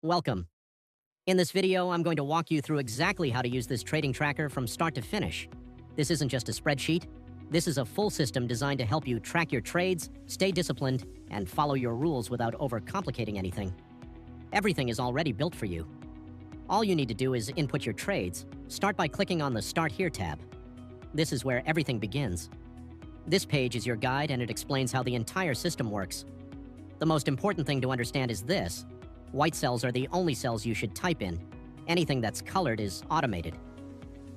Welcome. In this video, I'm going to walk you through exactly how to use this trading tracker from start to finish. This isn't just a spreadsheet. This is a full system designed to help you track your trades, stay disciplined, and follow your rules without overcomplicating anything. Everything is already built for you. All you need to do is input your trades. Start by clicking on the Start Here tab. This is where everything begins. This page is your guide, and it explains how the entire system works. The most important thing to understand is this. White cells are the only cells you should type in. Anything that's colored is automated.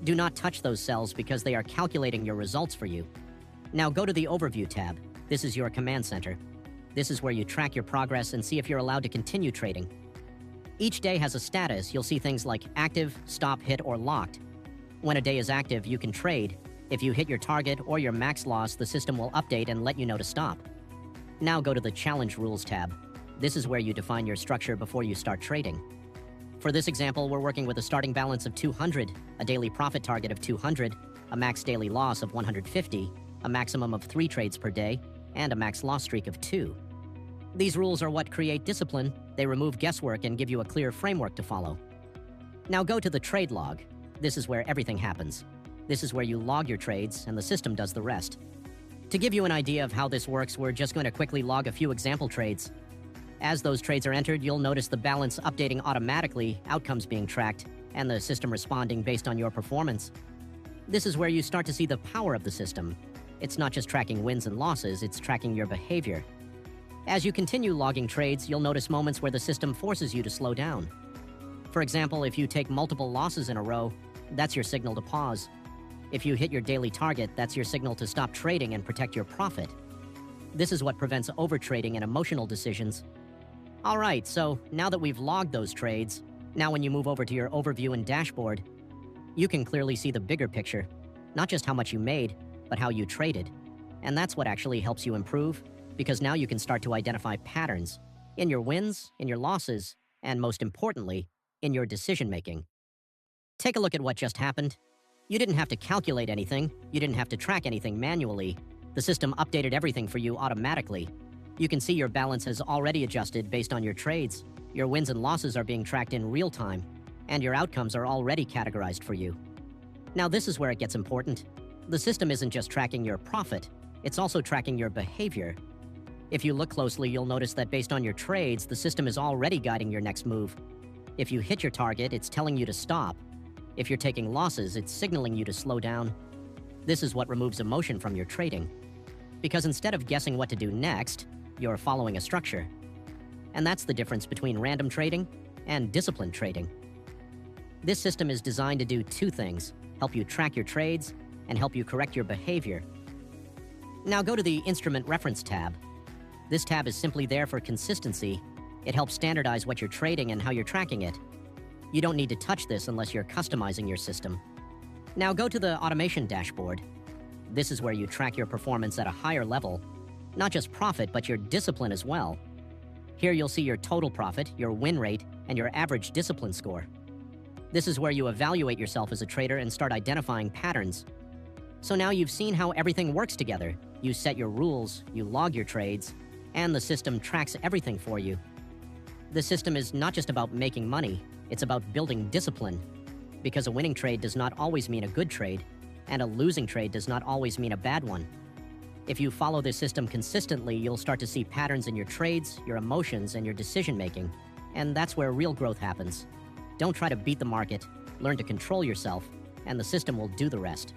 Do not touch those cells because they are calculating your results for you. Now go to the Overview tab. This is your command center. This is where you track your progress and see if you're allowed to continue trading. Each day has a status. You'll see things like active, stop, hit, or locked. When a day is active, you can trade. If you hit your target or your max loss, the system will update and let you know to stop. Now go to the Challenge Rules tab. This is where you define your structure before you start trading. For this example, we're working with a starting balance of 200, a daily profit target of 200, a max daily loss of 150, a maximum of 3 trades per day, and a max loss streak of 2. These rules are what create discipline. They remove guesswork and give you a clear framework to follow. Now go to the trade log. This is where everything happens. This is where you log your trades, and the system does the rest. To give you an idea of how this works, we're just going to quickly log a few example trades. As those trades are entered, you'll notice the balance updating automatically, outcomes being tracked, and the system responding based on your performance. This is where you start to see the power of the system. It's not just tracking wins and losses, it's tracking your behavior. As you continue logging trades, you'll notice moments where the system forces you to slow down. For example, if you take multiple losses in a row, that's your signal to pause. If you hit your daily target, that's your signal to stop trading and protect your profit. This is what prevents overtrading and emotional decisions. All right, so now that we've logged those trades, now when you move over to your overview and dashboard, you can clearly see the bigger picture, not just how much you made, but how you traded. And that's what actually helps you improve, because now you can start to identify patterns in your wins, in your losses, and most importantly, in your decision-making. Take a look at what just happened. You didn't have to calculate anything. You didn't have to track anything manually. The system updated everything for you automatically. You can see your balance has already adjusted based on your trades. Your wins and losses are being tracked in real time, and your outcomes are already categorized for you. Now this is where it gets important. The system isn't just tracking your profit, it's also tracking your behavior. If you look closely, you'll notice that based on your trades, the system is already guiding your next move. If you hit your target, it's telling you to stop. If you're taking losses, it's signaling you to slow down. This is what removes emotion from your trading. Because instead of guessing what to do next, you're following a structure. And that's the difference between random trading and disciplined trading. This system is designed to do 2 things: help you track your trades and help you correct your behavior. Now go to the Instrument Reference tab. This tab is simply there for consistency. It helps standardize what you're trading and how you're tracking it. You don't need to touch this unless you're customizing your system. Now go to the Automation dashboard. This is where you track your performance at a higher level. Not just profit, but your discipline as well. Here you'll see your total profit, your win rate, and your average discipline score. This is where you evaluate yourself as a trader and start identifying patterns. So now you've seen how everything works together. You set your rules, you log your trades, and the system tracks everything for you. The system is not just about making money, it's about building discipline. Because a winning trade does not always mean a good trade, and a losing trade does not always mean a bad one. If you follow this system consistently, you'll start to see patterns in your trades, your emotions, and your decision-making. And that's where real growth happens. Don't try to beat the market, learn to control yourself, and the system will do the rest.